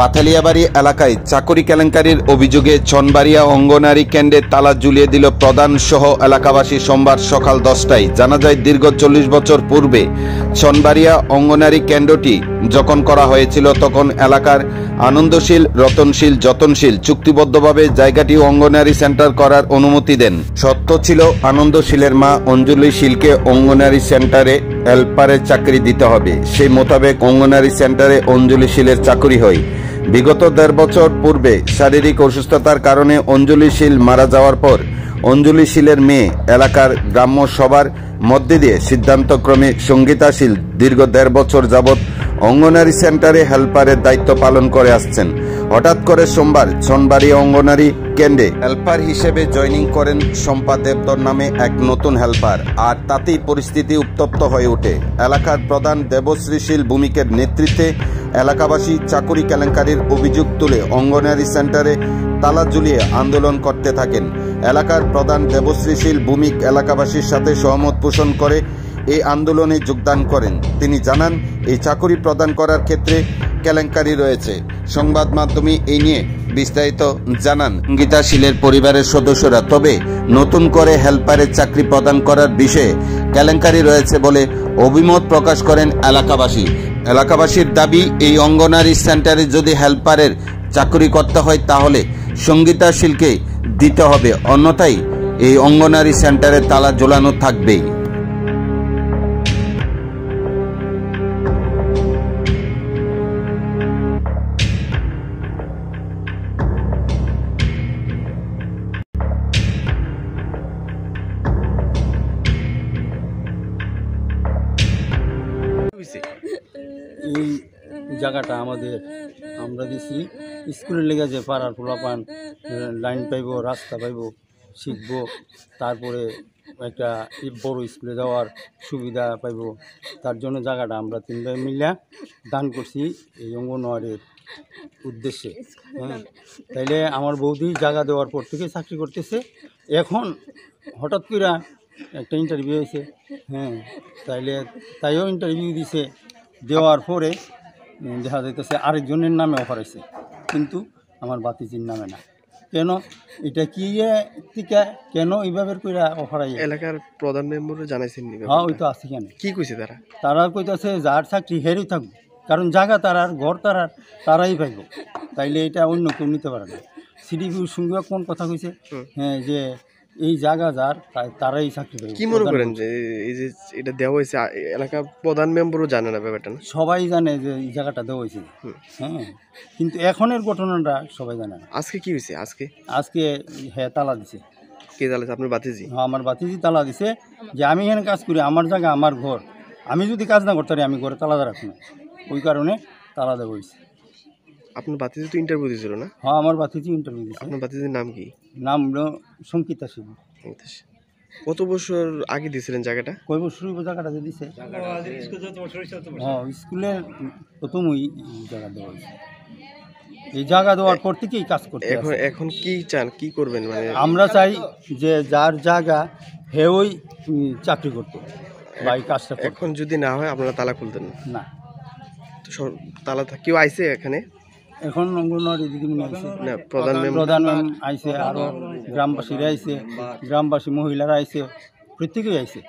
পাথালিয়াবাড়ি এলাকায় চাকরি কেলেঙ্কারির অভিযোগে ছনবাড়িয়া অঙ্গনারী কেন্দ্রে তালা ঝুলিয়ে দিল প্রধান সহ এলাকাবাসী সোমবার সকাল 10টায়। জানা যায়, দীর্ঘ 40 বছর পূর্বে ছনবাড়িয়া অঙ্গনারী কেন্দ্রটি যখন করা হয়েছিল তখন এলাকার আনন্দশীল, রতনশীল, যতনশীল চুক্তিবদ্ধভাবে জায়গাটি অঙ্গনারী সেন্টার করার অনুমতি দেন। সত্য ছিল আনন্দশীলের মা অঞ্জলি শীলকে অঙ্গনারী সেন্টারে হেল্পারের চাকরি দিতে হবে। সেই মোতাবেক অঙ্গনারী সেন্টারে অঞ্জলি শীলের চাকরি হয়। বিগত 1.5 বছর পূর্বে শারীরিক অসুস্থতার কারণে অঞ্জলি শীল মারা যাওয়ার পর অঞ্জলি শীলের মেয়ে এলাকার গ্রাম্য সবার মধ্যে দিয়ে সিদ্ধান্তক্রমে সঙ্গীতা শীল দীর্ঘ 1.5 বছর যাবৎ অঙ্গনারী সেন্টারে হেল্পারের দায়িত্ব পালন করে আসছেন। হঠাৎ করে সোমবার ছনবাড়িয়া অঙ্গনারী কেন্দ্রে হেল্পার হিসেবে জয়েনিং করেন শম্পা দেবদর নামে এক নতুন হেল্পার। আর তাতেই পরিস্থিতি উত্তপ্ত হয়ে ওঠে। এলাকার প্রধান দেবশ্রী শীল ভূমিকের নেতৃত্বে এলাকাবাসী চাকুরি কেলেঙ্কারির অভিযোগ তুলে অঙ্গনারী সেন্টারে তালা ঝুলিয়ে আন্দোলন করতে থাকেন। এলাকার প্রধান দেবশ্রী শীল ভূমিক এলাকাবাসীর সাথে সহমত পোষণ করে এই আন্দোলনে যোগদান করেন। তিনি জানান, এই চাকরি প্রদান করার ক্ষেত্রে কেলেঙ্কারি রয়েছে। সংবাদ মাধ্যমে এই নিয়ে বিস্তারিত জানান সঙ্গীতা শীলের পরিবারের সদস্যরা। তবে নতুন করে হেল্পারের চাকরি প্রদান করার বিষয়ে কেলেঙ্কারি রয়েছে বলে অভিমত প্রকাশ করেন এলাকাবাসী। এলাকাবাসীর দাবি, এই অঙ্গনারী সেন্টারে যদি হেল্পারের চাকরি করতে হয় তাহলে সঙ্গীতা শীলকে দিতে হবে, অন্যথায় এই অঙ্গনারী সেন্টারে তালা ঝোলানো থাকবেই। এই জায়গাটা আমাদের আমরা দিছি স্কুলের লেগে, যে পাড়ার পোলাপান লাইন পাইব, রাস্তা পাইব, শিখব, তারপরে একটা বড় স্কুলে যাওয়ার সুবিধা পাইব, তার জন্য জায়গাটা আমরা 3 ভাই মিলে দান করছি এই অঙ্গনওয়াড়ির উদ্দেশ্যে। তাইলে আমার বৌদি জায়গা দেওয়ার পর থেকে চাকরি করতেছে। এখন হঠাৎ করে একটা ইন্টারভিউ হয়েছে, তাইও ইন্টারভিউ দিছে। দেওয়ার পরে দেখা যাইতেছে আরেকজনের নামে অফার হয়েছে, কিন্তু আমার বাতিজির নামে না। কেন এটা কি থেকে কেন এইভাবে করে অফার আই? এলাকার প্রধান মেম্বার জানাইছেন? হ্যাঁ, ওই তো আছে। কেন কি কইছে তারা কইতাছে যার চাকরি হেরেই থাকবো, কারণ জায়গা তারার, ঘর তারাই পাইব। তাইলে এটা অন্য কেউ নিতে পারে না। সিডিপির সঙ্গে কোন কথা কইছে, যে এই জায়গা যার তারাই চাকরি পাইব। কি মনে করেন যে এই যে এটা দেওয়া হয়েছে, এলাকার প্রধান মেম্বারও জানে না ব্যাপারটা? না, সবাই জানে যে এই জায়গাটা দেওয়া হয়েছে, কিন্তু এখনের ঘটনাটা সবাই জানে না। আজকে কি হয়েছে? আজকে তালা দিছে। কে তালা? আপনার বাতিজি? হ্যাঁ, আমার বাতিজি তালা দিছে, যে আমি এখানে কাজ করি, আমার জায়গা, আমার ঘর, আমি যদি কাজ না করতে পারি আমি ঘরে তালা রাখি না, ওই কারণে তালা দেওয়া হয়েছে। আপনার বাতিজি তো ইন্টারভিউ দিয়েছিল না? হ্যাঁ, আমার বাতিজি ইন্টারভিউ দিয়েছে। আপনার বাতিজির নাম কি? নাম হলো সঙ্গীতা শীল। কত বছর আগে দিয়েছিলেন জায়গাটা? কয় বছর জায়গাটা দিছে? হ্যাঁ, স্কুলের প্রথম ওই জায়গা দেওয়া হয়েছে। এই জায়গা দেওয়ার পর থেকেই কাজ করতে। এখন কি চান, কি করবেন? মানে আমরা চাই যে যার জায়গা হে ওই চাকরি করতো বা এই কাজটা। এখন যদি না হয় আপনারা তালা খুলতেন না? তালা কেউ আইছে এখানে? এখন অঙ্গনওয়াড়ি দিদিমণি আইছে না, প্রধান আইছে, আরো গ্রামবাসীরা আইছে, গ্রামবাসী মহিলারা আইছে, প্রত্যেকেই আইছে।